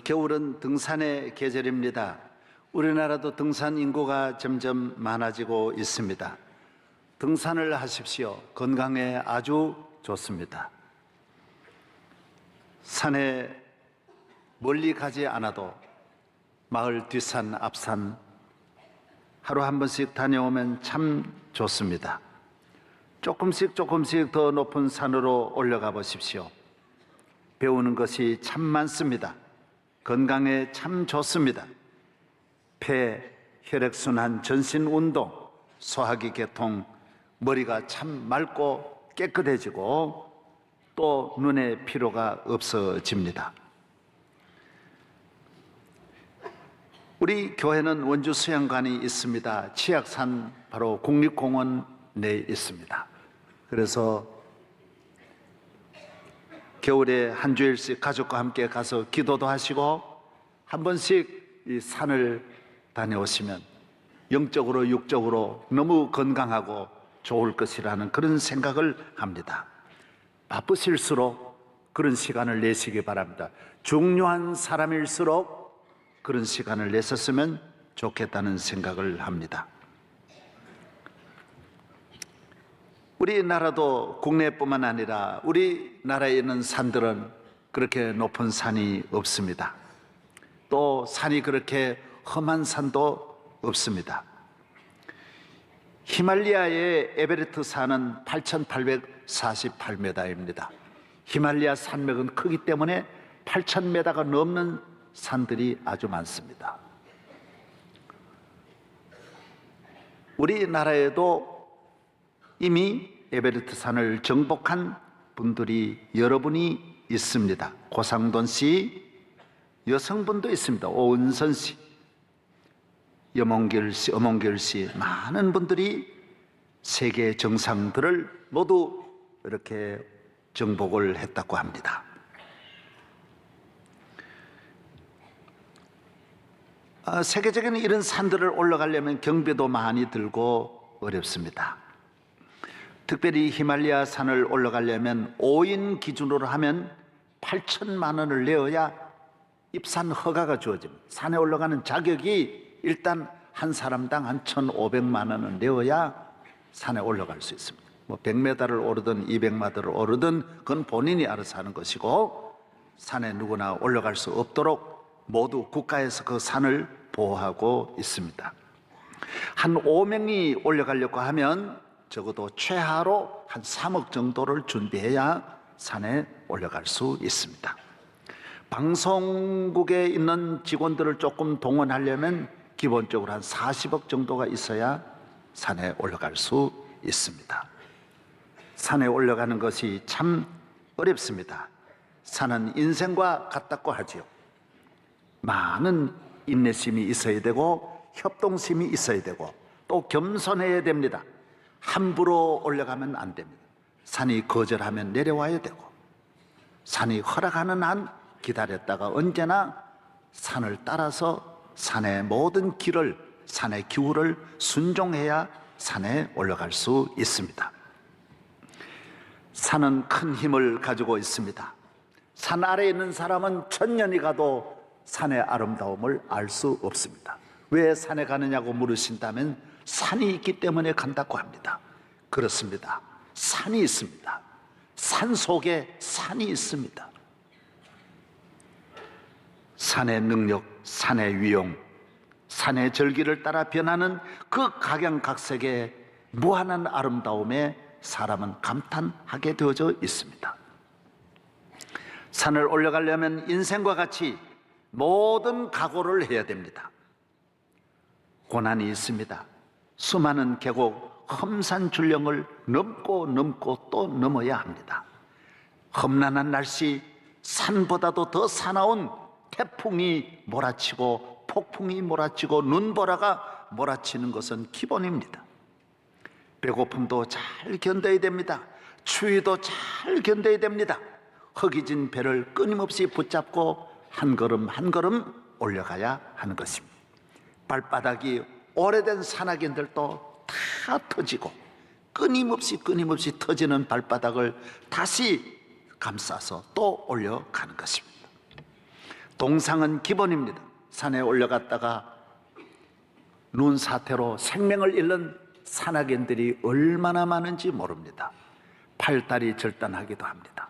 겨울은 등산의 계절입니다. 우리나라도 등산 인구가 점점 많아지고 있습니다. 등산을 하십시오. 건강에 아주 좋습니다. 산에 멀리 가지 않아도 마을 뒷산, 앞산 하루 한 번씩 다녀오면 참 좋습니다. 조금씩 더 높은 산으로 올라가 보십시오. 배우는 것이 참 많습니다. 건강에 참 좋습니다. 폐, 혈액순환, 전신운동, 소화기 개통, 머리가 참 맑고 깨끗해지고 또 눈에 피로가 없어집니다. 우리 교회는 원주 수양관이 있습니다. 치악산 바로 국립공원 내에 있습니다. 그래서 겨울에 한 주일씩 가족과 함께 가서 기도도 하시고 한 번씩 이 산을 다녀오시면 영적으로 육적으로 너무 건강하고 좋을 것이라는 그런 생각을 합니다. 바쁘실수록 그런 시간을 내시기 바랍니다. 중요한 사람일수록 그런 시간을 내셨으면 좋겠다는 생각을 합니다. 우리나라도 국내뿐만 아니라 우리나라에 있는 산들은 그렇게 높은 산이 없습니다. 또 산이 그렇게 험한 산도 없습니다. 히말라야의 에베레스트 산은 8,848m입니다. 히말라야 산맥은 크기 때문에 8,000m가 넘는 산들이 아주 많습니다. 우리나라에도 이미 에베레스트 산을 정복한 분들이 여러분이 있습니다. 고상돈 씨, 여성분도 있습니다. 오은선 씨, 염원길 씨, 많은 분들이 세계 정상들을 모두 이렇게 정복을 했다고 합니다. 세계적인 이런 산들을 올라가려면 경비도 많이 들고 어렵습니다. 특별히 히말라야 산을 올라가려면 5인 기준으로 하면 8천만 원을 내어야 입산 허가가 주어집니다. 산에 올라가는 자격이 일단 한 사람당 한 1,500만 원을 내어야 산에 올라갈 수 있습니다. 뭐 100m를 오르든 200m를 오르든 그건 본인이 알아서 하는 것이고 산에 누구나 올라갈 수 없도록 모두 국가에서 그 산을 보호하고 있습니다. 한 5명이 올라가려고 하면 적어도 최하로 한 3억 정도를 준비해야 산에 올라갈 수 있습니다. 방송국에 있는 직원들을 조금 동원하려면 기본적으로 한 40억 정도가 있어야 산에 올라갈 수 있습니다. 산에 올라가는 것이 참 어렵습니다. 산은 인생과 같다고 하지요. 많은 인내심이 있어야 되고 협동심이 있어야 되고 또 겸손해야 됩니다. 함부로 올라가면 안 됩니다. 산이 거절하면 내려와야 되고 산이 허락하는 한 기다렸다가 언제나 산을 따라서 산의 모든 길을, 산의 기후를 순종해야 산에 올라갈 수 있습니다. 산은 큰 힘을 가지고 있습니다. 산 아래에 있는 사람은 천년이 가도 산의 아름다움을 알 수 없습니다. 왜 산에 가느냐고 물으신다면 산이 있기 때문에 간다고 합니다. 그렇습니다. 산이 있습니다. 산 속에 산이 있습니다. 산의 능력, 산의 위용, 산의 절기를 따라 변하는 그 각양각색의 무한한 아름다움에 사람은 감탄하게 되어져 있습니다. 산을 올라가려면 인생과 같이 모든 각오를 해야 됩니다. 고난이 있습니다. 수많은 계곡, 험산 줄령을 넘고 또 넘어야 합니다. 험난한 날씨, 산보다도 더 사나운 태풍이 몰아치고 폭풍이 몰아치고 눈보라가 몰아치는 것은 기본입니다. 배고픔도 잘 견뎌야 됩니다. 추위도 잘 견뎌야 됩니다. 허기진 배를 끊임없이 붙잡고 한 걸음 한 걸음 올라가야 하는 것입니다. 발바닥이 오래된 산악인들도 다 터지고 끊임없이 터지는 발바닥을 다시 감싸서 또 올려가는 것입니다. 동상은 기본입니다. 산에 올라갔다가 눈사태로 생명을 잃는 산악인들이 얼마나 많은지 모릅니다. 팔다리 절단하기도 합니다.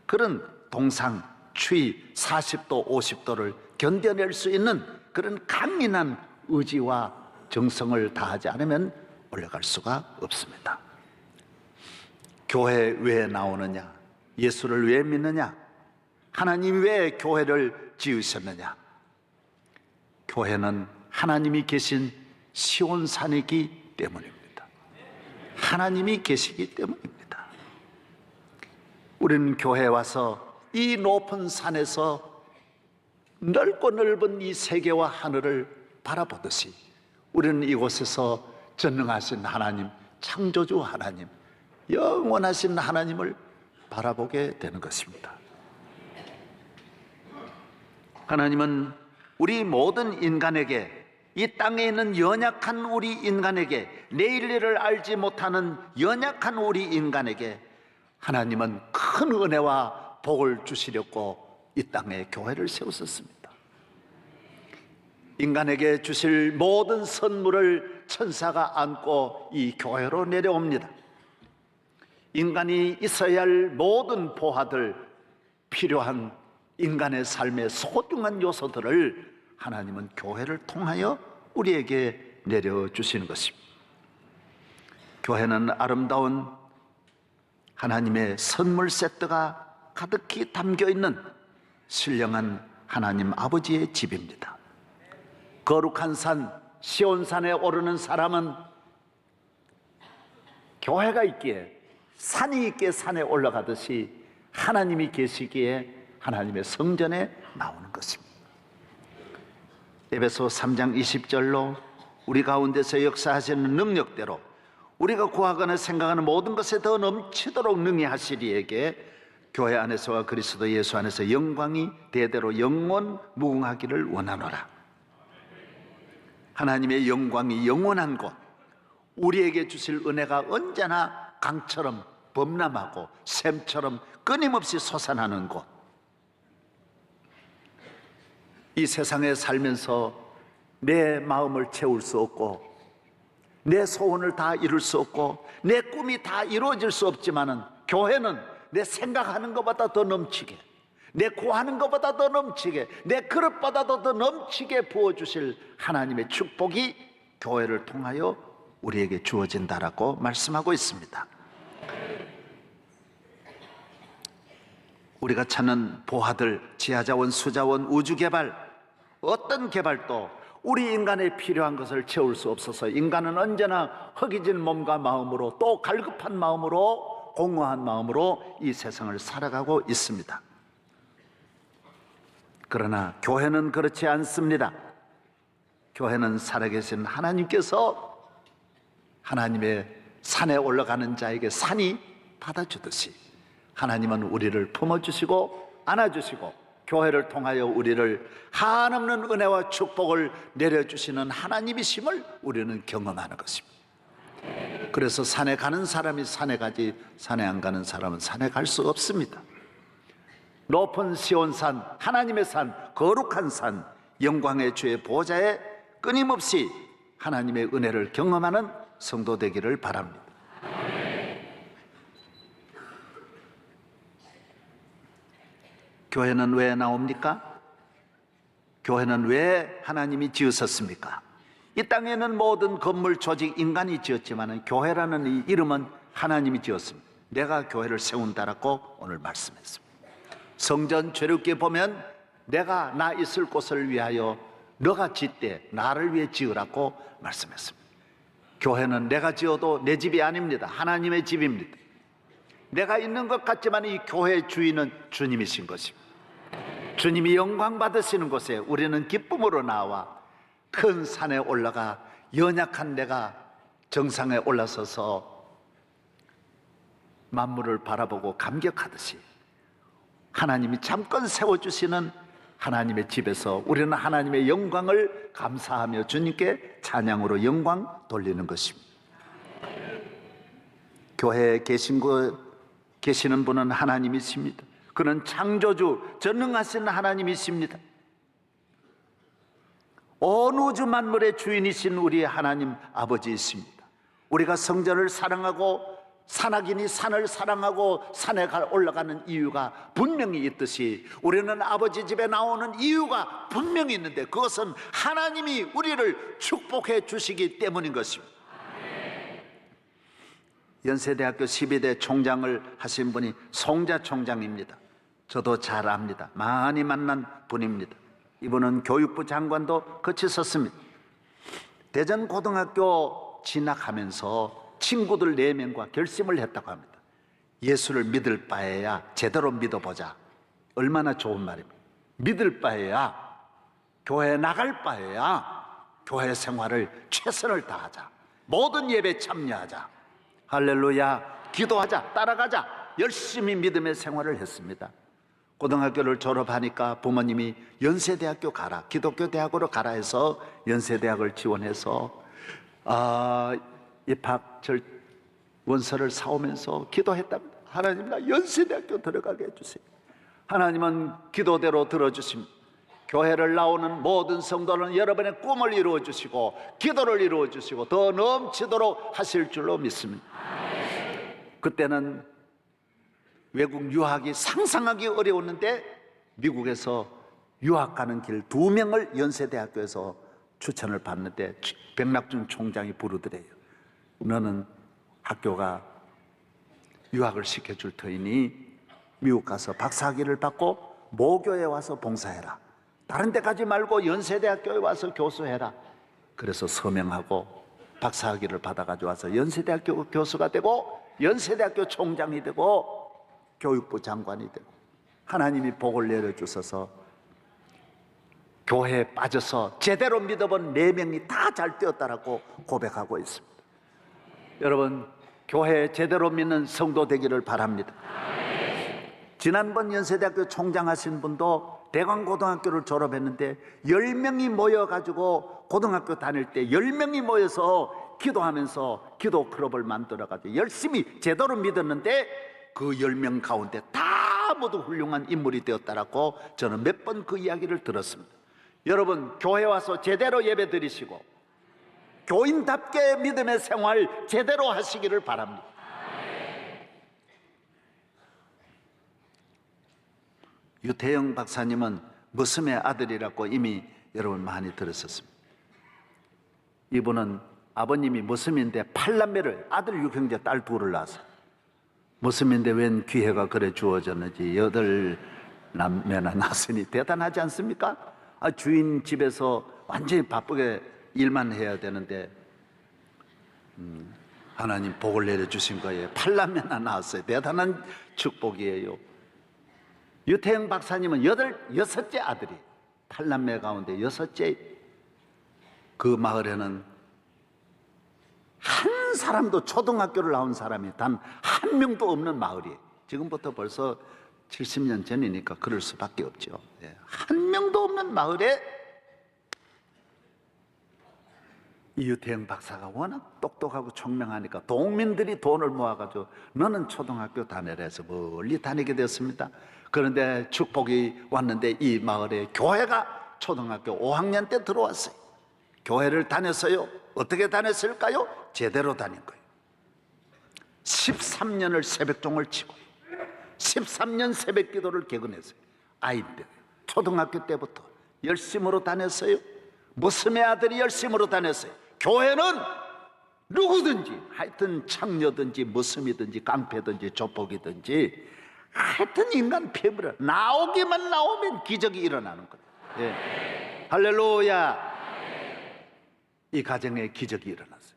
그런 동상, 추위 40도, 50도를 견뎌낼 수 있는 그런 강인한 의지와 정성을 다하지 않으면 올라갈 수가 없습니다. 교회 왜 나오느냐? 예수를 왜 믿느냐? 하나님이 왜 교회를 지으셨느냐? 교회는 하나님이 계신 시온산이기 때문입니다. 하나님이 계시기 때문입니다. 우리는 교회에 와서 이 높은 산에서 넓고 넓은 이 세계와 하늘을 바라보듯이 우리는 이곳에서 전능하신 하나님, 창조주 하나님, 영원하신 하나님을 바라보게 되는 것입니다. 하나님은 우리 모든 인간에게, 이 땅에 있는 연약한 우리 인간에게, 내일 일을 알지 못하는 연약한 우리 인간에게 하나님은 큰 은혜와 복을 주시려고 이 땅에 교회를 세우셨습니다. 인간에게 주실 모든 선물을 천사가 안고 이 교회로 내려옵니다. 인간이 있어야 할 모든 보화들, 필요한 인간의 삶의 소중한 요소들을 하나님은 교회를 통하여 우리에게 내려주시는 것입니다. 교회는 아름다운 하나님의 선물 세트가 가득히 담겨있는 신령한 하나님 아버지의 집입니다. 거룩한 산 시온산에 오르는 사람은 교회가 있기에, 산이 있기에 산에 올라가듯이 하나님이 계시기에 하나님의 성전에 나오는 것입니다. 에베소 3장 20절로 우리 가운데서 역사하시는 능력대로 우리가 구하거나 생각하는 모든 것에 더 넘치도록 능히 하시리에게 교회 안에서와 그리스도 예수 안에서 영광이 대대로 영원 무궁하기를 원하노라. 하나님의 영광이 영원한 곳, 우리에게 주실 은혜가 언제나 강처럼 범람하고 샘처럼 끊임없이 솟아나는 곳, 이 세상에 살면서 내 마음을 채울 수 없고 내 소원을 다 이룰 수 없고 내 꿈이 다 이루어질 수 없지만은 교회는 내 생각하는 것보다 더 넘치게, 내 구하는 것보다 더 넘치게, 내 그릇보다도 더 넘치게 부어주실 하나님의 축복이 교회를 통하여 우리에게 주어진다라고 말씀하고 있습니다. 우리가 찾는 보화들, 지하자원, 수자원, 우주개발, 어떤 개발도 우리 인간에 필요한 것을 채울 수 없어서 인간은 언제나 허기진 몸과 마음으로, 또 갈급한 마음으로, 공허한 마음으로 이 세상을 살아가고 있습니다. 그러나 교회는 그렇지 않습니다. 교회는 살아계신 하나님께서 하나님의 산에 올라가는 자에게 산이 받아주듯이 하나님은 우리를 품어주시고 안아주시고 교회를 통하여 우리를 한없는 은혜와 축복을 내려주시는 하나님이심을 우리는 경험하는 것입니다. 그래서 산에 가는 사람이 산에 가지, 산에 안 가는 사람은 산에 갈 수 없습니다. 높은 시온산, 하나님의 산, 거룩한 산, 영광의 주의 보좌에 끊임없이 하나님의 은혜를 경험하는 성도 되기를 바랍니다. 교회는 왜 나옵니까? 교회는 왜 하나님이 지으셨습니까? 이 땅에는 모든 건물, 조직, 인간이 지었지만 교회라는 이 이름은 하나님이 지었습니다. 내가 교회를 세운다라고 오늘 말씀했습니다. 성전 최루기에 보면 내가 나 있을 곳을 위하여 너가 짓되 나를 위해 지으라고 말씀했습니다. 교회는 내가 지어도 내 집이 아닙니다. 하나님의 집입니다. 내가 있는 것 같지만 이 교회의 주인은 주님이신 것입니다. 주님이 영광 받으시는 곳에 우리는 기쁨으로 나와 큰 산에 올라가 연약한 내가 정상에 올라서서 만물을 바라보고 감격하듯이 하나님이 잠깐 세워주시는 하나님의 집에서 우리는 하나님의 영광을 감사하며 주님께 찬양으로 영광 돌리는 것입니다. 교회에 계시는 분은 하나님이십니다. 그는 창조주, 전능하신 하나님이십니다. 온 우주 만물의 주인이신 우리 하나님 아버지이십니다. 우리가 성전을 사랑하고 산악인이 산을 사랑하고 산에 올라가는 이유가 분명히 있듯이 우리는 아버지 집에 나오는 이유가 분명히 있는데 그것은 하나님이 우리를 축복해 주시기 때문인 것입니다. 연세대학교 12대 총장을 하신 분이 송자 총장입니다. 저도 잘 압니다. 많이 만난 분입니다. 이분은 교육부 장관도 거치셨습니다. 대전고등학교 진학하면서 친구들 4명과 결심을 했다고 합니다. 예수를 믿을 바에야 제대로 믿어보자. 얼마나 좋은 말입니다. 믿을 바에야, 교회 나갈 바에야 교회 생활을 최선을 다하자. 모든 예배 참여하자. 할렐루야. 기도하자. 따라가자. 열심히 믿음의 생활을 했습니다. 고등학교를 졸업하니까 부모님이 연세대학교 가라, 기독교 대학으로 가라 해서 연세대학을 지원해서 입학 원서를 사오면서 기도했답니다. 하나님, 나 연세대학교 들어가게 해주세요. 하나님은 기도대로 들어주십니다. 교회를 나오는 모든 성도는 여러분의 꿈을 이루어 주시고 기도를 이루어 주시고 더 넘치도록 하실 줄로 믿습니다. 그때는 외국 유학이 상상하기 어려웠는데 미국에서 유학 가는 길 2명을 연세대학교에서 추천을 받는데 백낙준 총장이 부르더래요. 너는 학교가 유학을 시켜줄 터이니 미국 가서 박사학위를 받고 모교에 와서 봉사해라. 다른 데 가지 말고 연세대학교에 와서 교수해라. 그래서 서명하고 박사학위를 받아가지고 와서 연세대학교 교수가 되고 연세대학교 총장이 되고 교육부 장관이 되고 하나님이 복을 내려주셔서 교회에 빠져서 제대로 믿어본 4명이 다 잘 되었다라고 고백하고 있습니다. 여러분, 교회에 제대로 믿는 성도 되기를 바랍니다. 지난번 연세대학교 총장 하신 분도 대광고등학교를 졸업했는데 10명이 모여가지고 고등학교 다닐 때 10명이 모여서 기도하면서 기도 클럽을 만들어가지고 열심히 제대로 믿었는데 그 10명 가운데 다 모두 훌륭한 인물이 되었다라고 저는 몇 번 그 이야기를 들었습니다. 여러분, 교회 와서 제대로 예배 드리시고 교인답게 믿음의 생활 제대로 하시기를 바랍니다. 유태영 박사님은 머슴의 아들이라고 이미 여러분 많이 들었었습니다. 이분은 아버님이 머슴인데 8남매를 아들 6형제 딸 2를 낳았어요. 머슴인데 웬 기회가 그래 주어졌는지 8남매나 낳았으니 대단하지 않습니까? 주인 집에서 완전히 바쁘게 일만 해야 되는데 하나님 복을 내려주신 거예요. 8남매나 낳았어요. 대단한 축복이에요. 유태영 박사님은 6째 아들이 8남매 가운데 6째. 그 마을에는 한 사람도 초등학교를 나온 사람이 단 한 명도 없는 마을이에요. 지금부터 벌써 70년 전이니까 그럴 수밖에 없죠. 한 명도 없는 마을에 이유태영 박사가 워낙 똑똑하고 총명하니까 동민들이 돈을 모아가지고 너는 초등학교 다니라 해서 멀리 다니게 되었습니다. 그런데 축복이 왔는데 이 마을에 교회가 초등학교 5학년 때 들어왔어요. 교회를 다녔어요. 어떻게 다녔을까요? 제대로 다닌 거예요. 13년을 새벽종을 치고 13년 새벽 기도를 개근했어요. 아이들 초등학교 때부터 열심으로 다녔어요. 머슴의 아들이 열심으로 다녔어요. 교회는 누구든지 하여튼 창녀든지 머슴이든지 깡패든지 조폭이든지 하여튼 인간 피부를 나오기만 나오면 기적이 일어나는 거예요. 할렐루야. 이 가정에 기적이 일어났어요.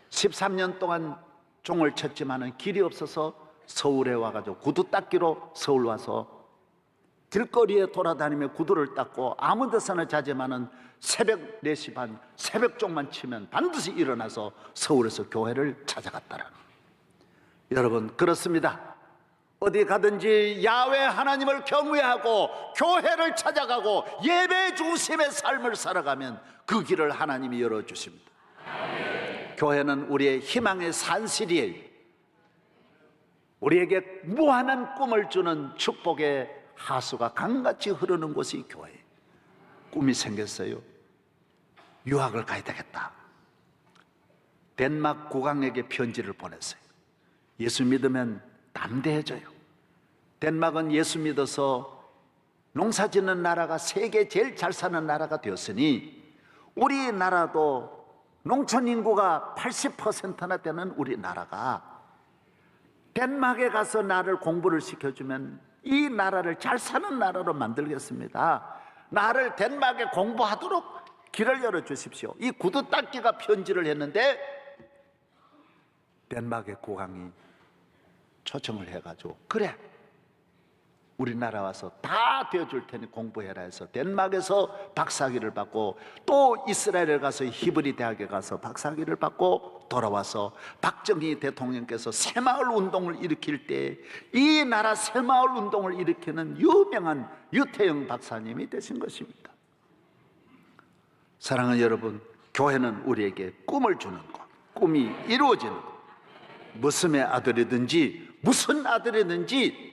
13년 동안 종을 쳤지만은 길이 없어서 서울에 와가지고 구두 닦기로 서울 와서 길거리에 돌아다니며 구두를 닦고 아무 데서나 자지만은 새벽 4시 반 새벽종만 치면 반드시 일어나서 서울에서 교회를 찾아갔다라. 여러분, 그렇습니다. 어디 가든지 야훼 하나님을 경외하고 교회를 찾아가고 예배 중심의 삶을 살아가면 그 길을 하나님이 열어주십니다. 교회는 우리의 희망의 산실이에요. 우리에게 무한한 꿈을 주는 축복의 하수가 강같이 흐르는 곳이 교회예요. 꿈이 생겼어요. 유학을 가야 되겠다. 덴마크 국왕에게 편지를 보냈어요. 예수 믿으면 담대해져요. 덴마크는 예수 믿어서 농사 짓는 나라가 세계 제일 잘 사는 나라가 되었으니 우리나라도 농촌 인구가 80%나 되는 우리나라가 덴마크에 가서 나를 공부를 시켜주면 이 나라를 잘 사는 나라로 만들겠습니다. 나를 덴마크에 공부하도록 길을 열어주십시오. 이 구두 닦기가 편지를 했는데 덴마크의 국왕이 초청을 해가지고 그래 우리나라 와서 다 되어줄 테니 공부해라 해서 덴마크에서 박사학위를 받고 또 이스라엘에 가서 히브리 대학에 가서 박사학위를 받고 돌아와서 박정희 대통령께서 새마을 운동을 일으킬 때 이 나라 새마을 운동을 일으키는 유명한 유태영 박사님이 되신 것입니다. 사랑하는 여러분, 교회는 우리에게 꿈을 주는 것, 꿈이 이루어지는 것. 무슨의 아들이든지 무슨 아들이든지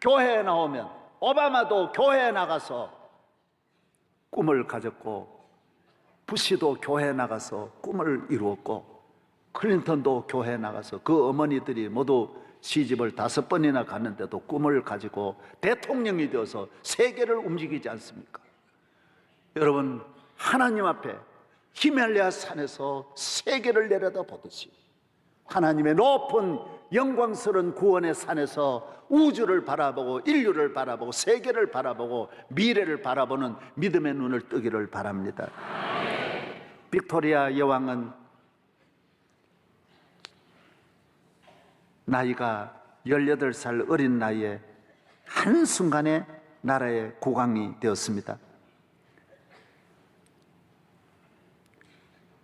교회에 나오면 오바마도 교회에 나가서 꿈을 가졌고 부시도 교회에 나가서 꿈을 이루었고 클린턴도 교회에 나가서 그 어머니들이 모두 시집을 5번이나 갔는데도 꿈을 가지고 대통령이 되어서 세계를 움직이지 않습니까? 여러분, 하나님 앞에 히말라야 산에서 세계를 내려다보듯이 하나님의 높은 영광스러운 구원의 산에서 우주를 바라보고 인류를 바라보고 세계를 바라보고 미래를 바라보는 믿음의 눈을 뜨기를 바랍니다. 빅토리아 여왕은 나이가 18살 어린 나이에 한순간에 나라의 국왕이 되었습니다.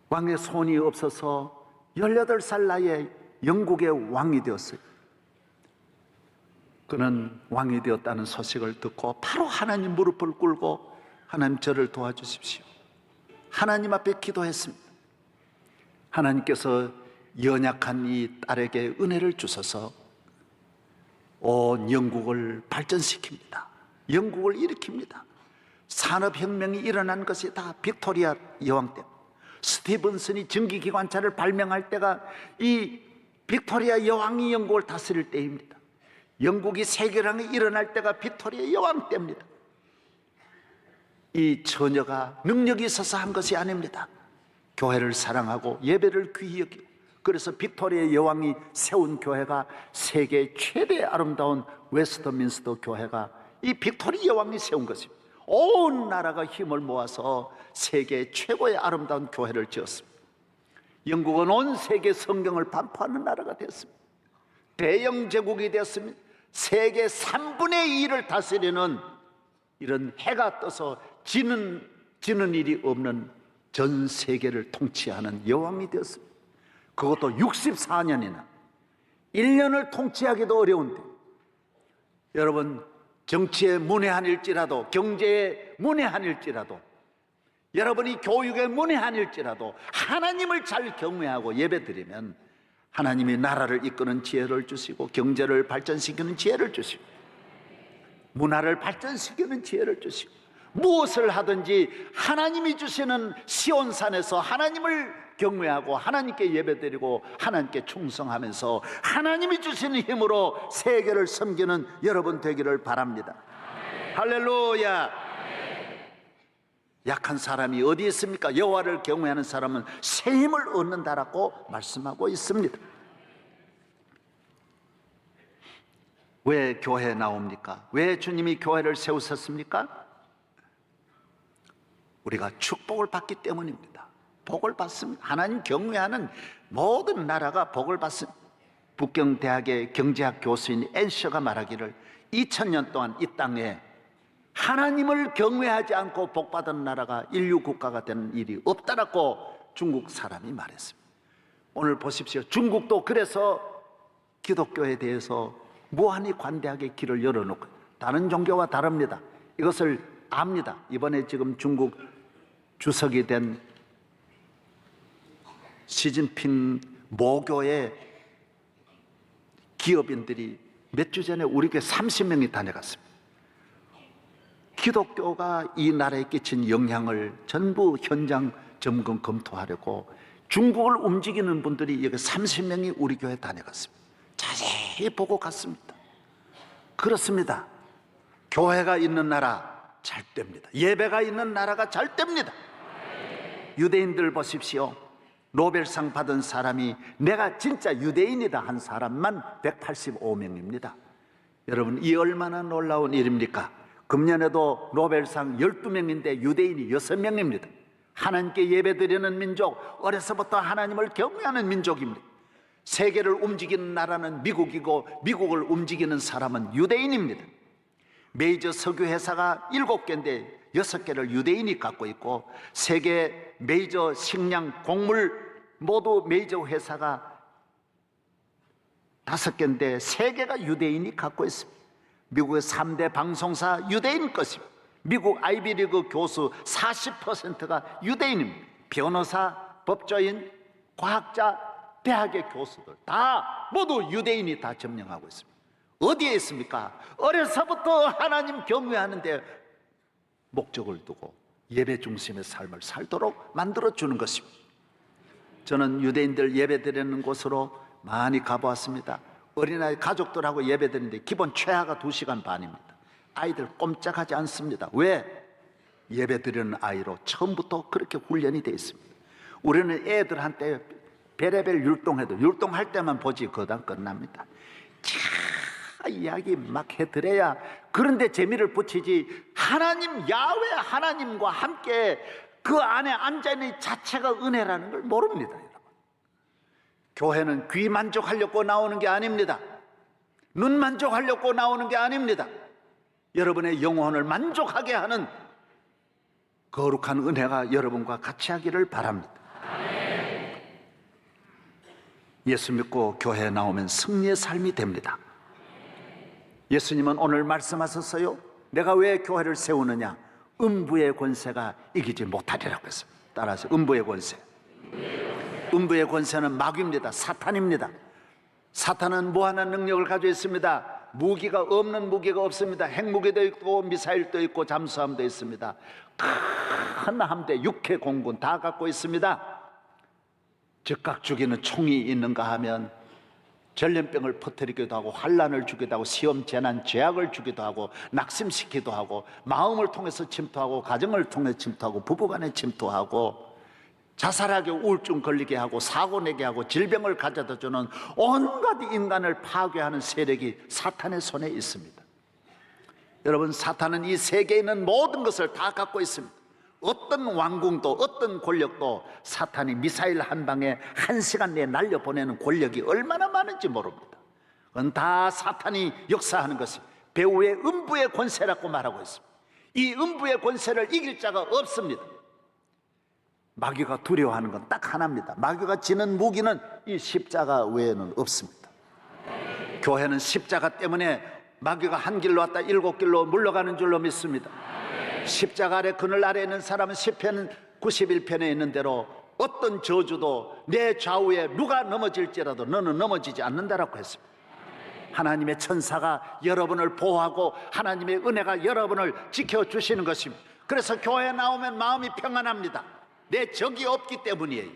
왕의 손이 없어서 18살 나이에 영국의 왕이 되었어요. 그는 왕이 되었다는 소식을 듣고 바로 하나님 무릎을 꿇고 하나님 저를 도와주십시오. 하나님 앞에 기도했습니다. 하나님께서 연약한 이 딸에게 은혜를 주셔서 온 영국을 발전시킵니다. 영국을 일으킵니다. 산업혁명이 일어난 것이 다 빅토리아 여왕 때문입니다. 스티븐슨이 전기기관차를 발명할 때가 이 빅토리아 여왕이 영국을 다스릴 때입니다. 영국이 세계랑이 일어날 때가 빅토리아 여왕 때입니다. 이 처녀가 능력이 있어서 한 것이 아닙니다. 교회를 사랑하고 예배를 귀히 여기고 그래서 빅토리아 여왕이 세운 교회가 세계 최대 아름다운 웨스트민스터 교회가 이 빅토리아 여왕이 세운 것입니다. 온 나라가 힘을 모아서 세계 최고의 아름다운 교회를 지었습니다. 영국은 온 세계 성경을 반포하는 나라가 됐습니다. 대영 제국이 되었습니다. 세계 3분의 2를 다스리는 이런 해가 떠서 지는 일이 없는 전 세계를 통치하는 여왕이 되었습니다. 그것도 64년이나 1년을 통치하기도 어려운데 여러분 정치에 문외한일지라도 경제에 문외한일지라도 여러분이 교육에 문외한일지라도 하나님을 잘 경외하고 예배드리면 하나님이 나라를 이끄는 지혜를 주시고 경제를 발전시키는 지혜를 주시고 문화를 발전시키는 지혜를 주시고 무엇을 하든지 하나님이 주시는 시온산에서 하나님을 경외하고 하나님께 예배드리고 하나님께 충성하면서 하나님이 주시는 힘으로 세계를 섬기는 여러분 되기를 바랍니다. 할렐루야. 약한 사람이 어디 있습니까? 여호와를 경외하는 사람은 새 힘을 얻는다라고 말씀하고 있습니다. 왜 교회에 나옵니까? 왜 주님이 교회를 세우셨습니까? 우리가 축복을 받기 때문입니다. 복을 받습니다. 하나님 경외하는 모든 나라가 복을 받습니다. 북경대학의 경제학 교수인 엔셔가 말하기를 2000년 동안 이 땅에 하나님을 경외하지 않고 복받은 나라가 인류 국가가 되는 일이 없다라고 중국 사람이 말했습니다. 오늘 보십시오. 중국도 그래서 기독교에 대해서 무한히 관대하게 길을 열어놓고 다른 종교와 다릅니다. 이것을 압니다. 이번에 지금 중국 주석이 된 시진핑 모교의 기업인들이 몇 주 전에 우리 교회 30명이 다녀갔습니다. 기독교가 이 나라에 끼친 영향을 전부 현장 점검 검토하려고 중국을 움직이는 분들이 여기 30명이 우리 교회 다녀갔습니다. 자세히 보고 갔습니다. 그렇습니다. 교회가 있는 나라 잘 됩니다. 예배가 있는 나라가 잘 됩니다. 유대인들 보십시오. 노벨상 받은 사람이 내가 진짜 유대인이다 한 사람만 185명입니다. 여러분, 이 얼마나 놀라운 일입니까? 금년에도 노벨상 12명인데 유대인이 6명입니다. 하나님께 예배드리는 민족, 어려서부터 하나님을 경외하는 민족입니다. 세계를 움직이는 나라는 미국이고 미국을 움직이는 사람은 유대인입니다. 메이저 석유 회사가 7개인데 6개를 유대인이 갖고 있고, 세계 메이저 식량, 곡물 모두 메이저 회사가 5개인데 3개가 유대인이 갖고 있습니다. 미국의 3대 방송사 유대인 것입니다. 미국 아이비리그 교수 40%가 유대인입니다. 변호사, 법조인, 과학자, 대학의 교수들 다 모두 유대인이 다 점령하고 있습니다. 어디에 있습니까? 어려서부터 하나님 경외하는데 목적을 두고 예배 중심의 삶을 살도록 만들어주는 것입니다. 저는 유대인들 예배드리는 곳으로 많이 가보았습니다. 어린아이 가족들하고 예배드리는데 기본 최하가 2시간 반입니다. 아이들 꼼짝하지 않습니다. 왜? 예배드리는 아이로 처음부터 그렇게 훈련이 되어 있습니다. 우리는 애들한테 별의별 율동할 때만 보지 그다음 끝납니다. 이야기 막 해드려야, 그런데 재미를 붙이지, 하나님 야훼 하나님과 함께 그 안에 앉아있는 자체가 은혜라는 걸 모릅니다. 여러분, 교회는 귀 만족하려고 나오는 게 아닙니다. 눈 만족하려고 나오는 게 아닙니다. 여러분의 영혼을 만족하게 하는 거룩한 은혜가 여러분과 같이 하기를 바랍니다. 예수 믿고 교회에 나오면 승리의 삶이 됩니다. 예수님은 오늘 말씀하셨어요. 내가 왜 교회를 세우느냐? 음부의 권세가 이기지 못하리라고 했습니다. 따라서 음부의 권세. 음부의 권세는 마귀입니다. 사탄입니다. 사탄은 무한한 능력을 가지고 있습니다. 무기가 없는 무기가 없습니다. 핵무기도 있고 미사일도 있고 잠수함도 있습니다. 큰 함대, 육해 공군 다 갖고 있습니다. 즉각 죽이는 총이 있는가 하면 전염병을 퍼뜨리기도 하고, 환란을 주기도 하고, 시험, 재난, 죄악을 주기도 하고, 낙심시키기도 하고, 마음을 통해서 침투하고, 가정을 통해 침투하고, 부부간에 침투하고, 자살하게 우울증 걸리게 하고, 사고 내게 하고, 질병을 가져다 주는 온갖 인간을 파괴하는 세력이 사탄의 손에 있습니다. 여러분, 사탄은 이 세계에 있는 모든 것을 다 갖고 있습니다. 어떤 왕궁도 어떤 권력도 사탄이 미사일 한 방에 1시간 내에 날려보내는 권력이 얼마나 많은지 모릅니다. 그건 다 사탄이 역사하는 것이 배후의 음부의 권세라고 말하고 있습니다. 이 음부의 권세를 이길 자가 없습니다. 마귀가 두려워하는 건 딱 하나입니다. 마귀가 지는 무기는 이 십자가 외에는 없습니다. 교회는 십자가 때문에 마귀가 한 길로 왔다 7길로 물러가는 줄로 믿습니다. 십자가 아래, 그늘 아래에 있는 사람은 시편 91편에 있는 대로 어떤 저주도 내 좌우에 누가 넘어질지라도 너는 넘어지지 않는다라고 했습니다. 하나님의 천사가 여러분을 보호하고 하나님의 은혜가 여러분을 지켜주시는 것입니다. 그래서 교회에 나오면 마음이 평안합니다. 내 적이 없기 때문이에요.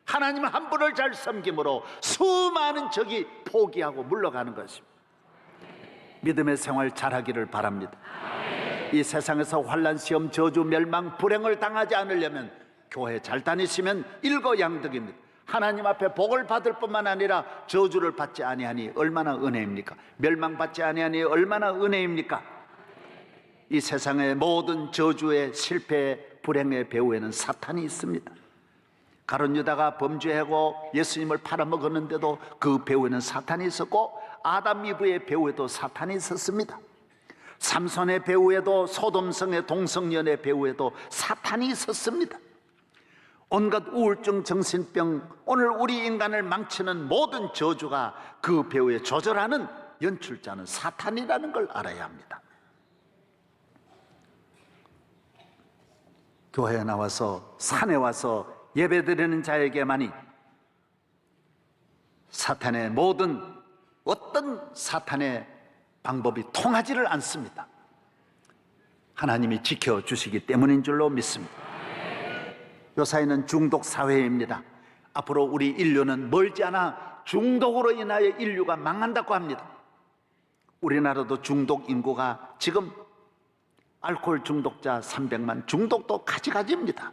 하나님 한 분을 잘 섬김으로 수많은 적이 포기하고 물러가는 것입니다. 믿음의 생활 잘하기를 바랍니다. 이 세상에서 환난, 시험, 저주, 멸망, 불행을 당하지 않으려면 교회 잘 다니시면 일거양득입니다. 하나님 앞에 복을 받을 뿐만 아니라 저주를 받지 아니하니 얼마나 은혜입니까? 멸망받지 아니하니 얼마나 은혜입니까? 이 세상의 모든 저주의 실패의 불행의 배후에는 사탄이 있습니다. 가룟 유다가 범죄하고 예수님을 팔아먹었는데도 그 배후에는 사탄이 있었고, 아담 이브의 배후에도 사탄이 있었습니다. 삼손의 배후에도, 소돔성의 동성연의 배후에도 사탄이 있었습니다. 온갖 우울증, 정신병, 오늘 우리 인간을 망치는 모든 저주가 그 배후에 조절하는 연출자는 사탄이라는 걸 알아야 합니다. 교회에 나와서, 산에 와서 예배드리는 자에게만이 사탄의 모든 어떤 사탄의 방법이 통하지를 않습니다. 하나님이 지켜주시기 때문인 줄로 믿습니다. 요사이는 중독 사회입니다. 앞으로 우리 인류는 멀지 않아 중독으로 인하여 인류가 망한다고 합니다. 우리나라도 중독 인구가 지금 알코올 중독자 300만, 중독도 가지가지입니다.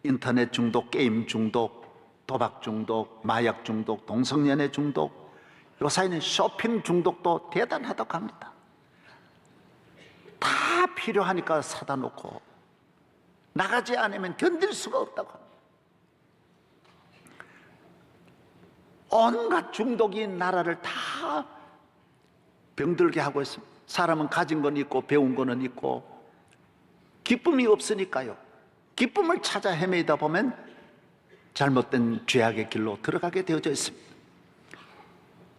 인터넷 중독, 게임 중독, 도박 중독, 마약 중독, 동성연애 중독, 요사이는 쇼핑 중독도 대단하다고 합니다. 다 필요하니까 사다 놓고 나가지 않으면 견딜 수가 없다고 합니다. 온갖 중독이 나라를 다 병들게 하고 있습니다. 사람은 가진 건 있고 배운 거는 있고 기쁨이 없으니까요. 기쁨을 찾아 헤매다 보면 잘못된 죄악의 길로 들어가게 되어져 있습니다.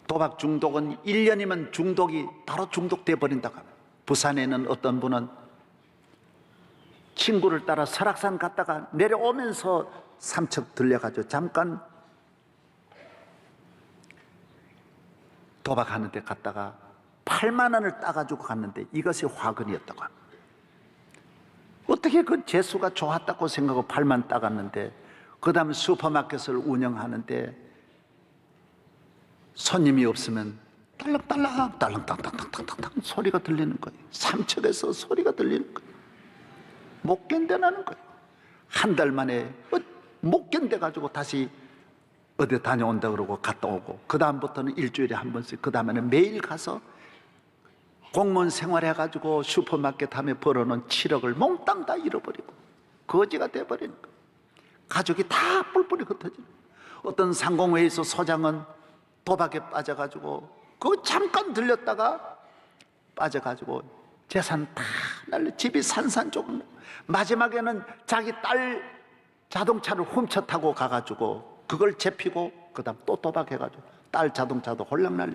도박 중독은 1년이면 중독이 바로 중독돼 버린다고 합니다. 부산에는 어떤 분은 친구를 따라 설악산 갔다가 내려오면서 삼척 들려가지고 잠깐 도박하는 데 갔다가 8만 원을 따가지고 갔는데 이것이 화근이었다고 합니다. 어떻게 그 재수가 좋았다고 생각하고 8만 따갔는데 그 다음 슈퍼마켓을 운영하는데 손님이 없으면 딸랑딸랑 딸랑땅땅땅땅땅 소리가 들리는 거예요. 삼척에서 소리가 들리는 거예요. 못 견뎌나는 거예요. 한 달 만에 못 견뎌가지고 다시 어디 다녀온다 그러고 갔다 오고 그 다음부터는 일주일에 한 번씩 그 다음에는 매일 가서 공무원 생활해가지고 슈퍼마켓 하며 벌어놓은 7억을 몽땅 다 잃어버리고 거지가 돼버리는 거예요. 가족이 다 뿔뿔이 흩어지는 거예요. 어떤 상공회의소 소장은 도박에 빠져가지고 그 잠깐 들렸다가 빠져가지고 재산 다 날려 집이 산산조각. 마지막에는 자기 딸 자동차를 훔쳐 타고 가가지고 그걸 잡히고 그 다음 또 도박해가지고 딸 자동차도 홀랑 날려.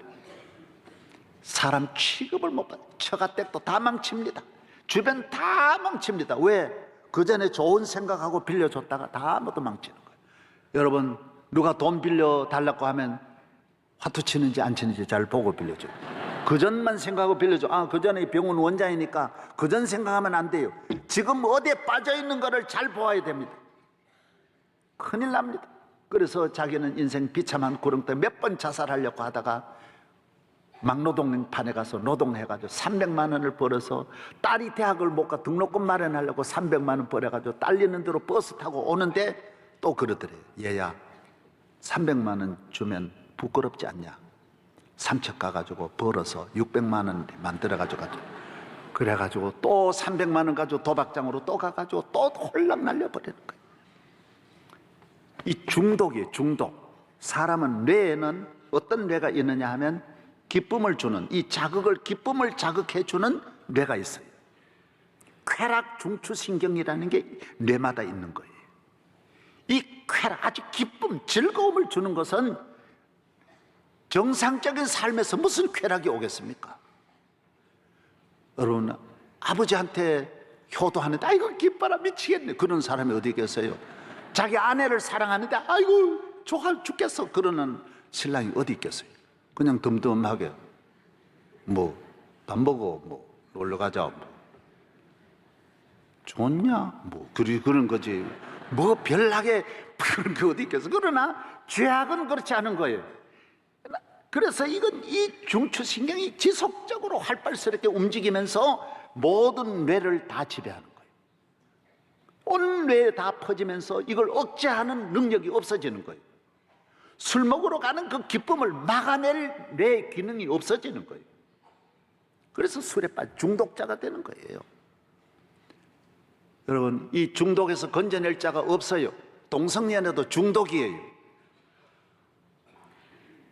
사람 취급을 못 받아요. 처가댁도 다 망칩니다. 주변 다 망칩니다. 왜? 그 전에 좋은 생각하고 빌려줬다가 다 모두 망치는 거예요. 여러분 누가 돈 빌려달라고 하면 화투 치는지 안 치는지 잘 보고 빌려줘요. 그 전만 생각하고 빌려줘. 그 전에 병원 원장이니까 그 전 생각하면 안 돼요. 지금 어디에 빠져있는 거를 잘 보아야 됩니다. 큰일 납니다. 그래서 자기는 인생 비참한 구렁텅이 몇 번 자살하려고 하다가 막노동판에 가서 노동해가지고 300만 원을 벌어서 딸이 대학을 못 가 등록금 마련하려고 300만 원 벌어가지고 딸리는 대로 버스 타고 오는데 또 그러더래요. 얘야 300만 원 주면 부끄럽지 않냐. 삼척 가가지고 벌어서 600만 원 만들어가지고 그래가지고 또 300만 원 가지고 도박장으로 또 가가지고 또 홀랑 날려버리는 거예요. 이 중독이에요. 중독. 사람은 뇌에는 어떤 뇌가 있느냐 하면 기쁨을 주는 이 자극을 기쁨을 자극해 주는 뇌가 있어요. 쾌락 중추신경이라는 게 뇌마다 있는 거예요. 이 쾌락 아주 기쁨 즐거움을 주는 것은 정상적인 삶에서 무슨 쾌락이 오겠습니까? 여러분 아버지한테 효도하는데 아이고 기뻐라 미치겠네 그런 사람이 어디 계세요? 자기 아내를 사랑하는데 아이고 좋아 죽겠어 그러는 신랑이 어디 있겠어요? 그냥 덤덤하게 뭐 밥 먹어 뭐 놀러 가자 뭐 좋냐 뭐 그런 거지 뭐 별나게 그런 게 어디 있겠어? 그러나 죄악은 그렇지 않은 거예요. 그래서 이건 이 중추신경이 지속적으로 활발스럽게 움직이면서 모든 뇌를 다 지배하는 거예요. 온 뇌에 다 퍼지면서 이걸 억제하는 능력이 없어지는 거예요. 술 먹으러 가는 그 기쁨을 막아낼 뇌 기능이 없어지는 거예요. 그래서 술에 빠져 중독자가 되는 거예요. 여러분 이 중독에서 건져낼 자가 없어요. 동성연애도 중독이에요.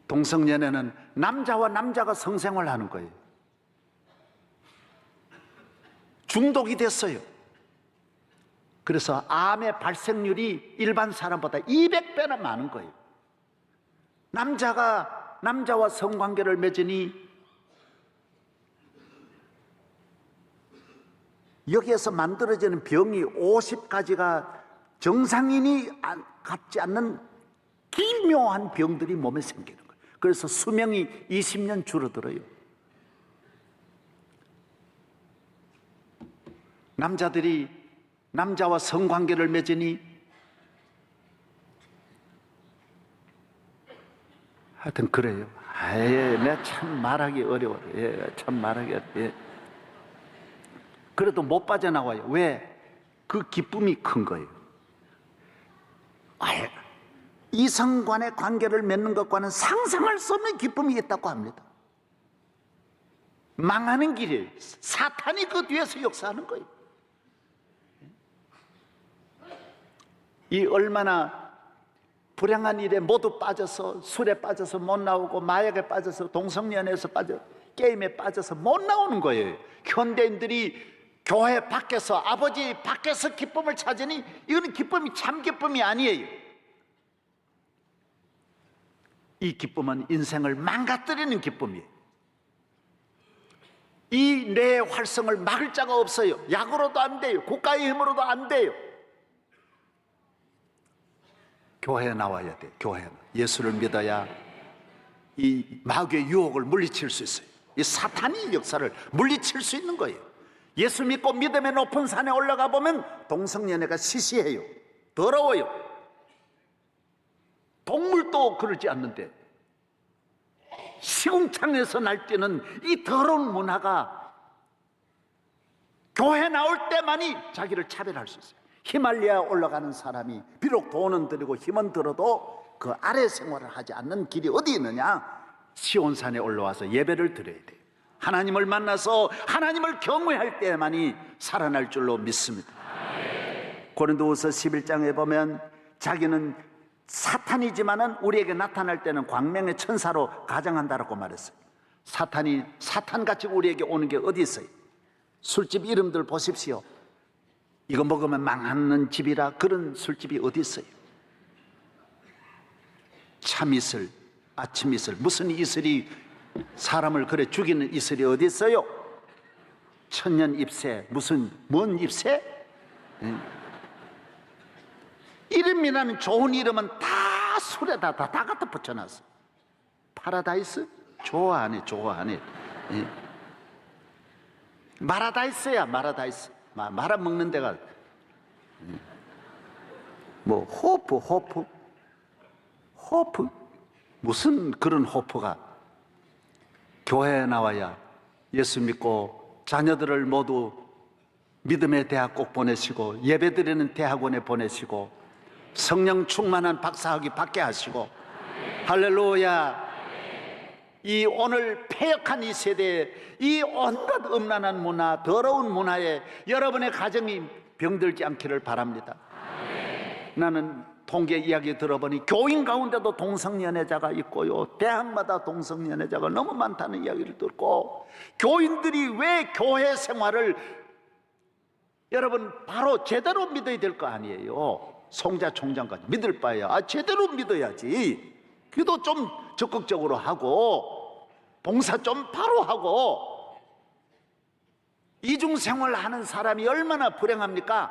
동성연애는 남자와 남자가 성생활을 하는 거예요. 중독이 됐어요. 그래서 암의 발생률이 일반 사람보다 200배나 많은 거예요. 남자가 남자와 성관계를 맺으니 여기에서 만들어지는 병이 50가지가 정상인이 갖지 않는 기묘한 병들이 몸에 생기는 거예요. 그래서 수명이 20년 줄어들어요. 남자들이 남자와 성관계를 맺으니 하여튼 그래요. 아예 내가 참 말하기 어려워요. 예, 참 말하기 어려워요. 예. 그래도 못 빠져나와요. 왜? 그 기쁨이 큰 거예요. 아예 이성 간의 관계를 맺는 것과는 상상할 수 없는 기쁨이 있다고 합니다. 망하는 길이에요. 사탄이 그 뒤에서 역사하는 거예요. 이 얼마나 불행한 일에 모두 빠져서, 술에 빠져서 못 나오고, 마약에 빠져서, 동성연애에서 빠져, 게임에 빠져서 못 나오는 거예요. 현대인들이 교회 밖에서, 아버지 밖에서 기쁨을 찾으니 이거는 기쁨이 참 기쁨이 아니에요. 이 기쁨은 인생을 망가뜨리는 기쁨이에요. 이 뇌의 활성을 막을 자가 없어요. 약으로도 안 돼요. 국가의 힘으로도 안 돼요. 교회에 나와야 돼요. 교회. 예수를 믿어야 이 마귀의 유혹을 물리칠 수 있어요. 이 사탄의 역사를 물리칠 수 있는 거예요. 예수 믿고 믿음의 높은 산에 올라가 보면 동성연애가 시시해요. 더러워요. 동물도 그러지 않는데 시궁창에서 날뛰는 이 더러운 문화가 교회 나올 때만이 자기를 차별할 수 있어요. 히말라야 올라가는 사람이 비록 돈은 들이고 힘은 들어도 그 아래 생활을 하지 않는 길이 어디 있느냐? 시온산에 올라와서 예배를 드려야 돼요. 하나님을 만나서 하나님을 경외할 때만이 살아날 줄로 믿습니다. 고린도후서 11장에 보면 자기는 사탄이지만은 우리에게 나타날 때는 광명의 천사로 가정한다라고 말했어요. 사탄이 사탄같이 우리에게 오는 게 어디 있어요? 술집 이름들 보십시오. 이거 먹으면 망하는 집이라 그런 술집이 어디 있어요? 참이슬, 아침이슬, 무슨 이슬이 사람을 그래 죽이는 이슬이 어디 있어요? 천년입새, 무슨 뭔 입새? 이름이라는 좋은 이름은 다 술에다 다 갖다 붙여놨어. 파라다이스? 좋아하네, 좋아하네. 마라다이스야, 마라다이스. 말아먹는 데가 뭐 호프 무슨 그런 호프가. 교회에 나와야 예수 믿고 자녀들을 모두 믿음의 대학 꼭 보내시고 예배드리는 대학원에 보내시고 성령 충만한 박사학위 받게 하시고 할렐루야. 이 오늘 폐역한 이 세대에 이 온갖 음란한 문화, 더러운 문화에 여러분의 가정이 병들지 않기를 바랍니다. 나는 통계 이야기 들어보니 교인 가운데도 동성연애자가 있고요, 대학마다 동성연애자가 너무 많다는 이야기를 듣고, 교인들이 왜 교회 생활을 여러분 바로 제대로 믿어야 될 거 아니에요. 송자 총장까지 믿을 바에야 제대로 믿어야지. 기도 좀 적극적으로 하고 봉사 좀 바로 하고. 이중생활 하는 사람이 얼마나 불행합니까?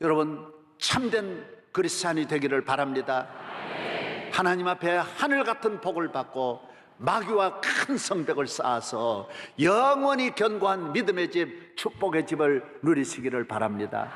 여러분 참된 그리스도인이 되기를 바랍니다. 하나님 앞에 하늘 같은 복을 받고 마귀와 큰 성벽을 쌓아서 영원히 견고한 믿음의 집, 축복의 집을 누리시기를 바랍니다.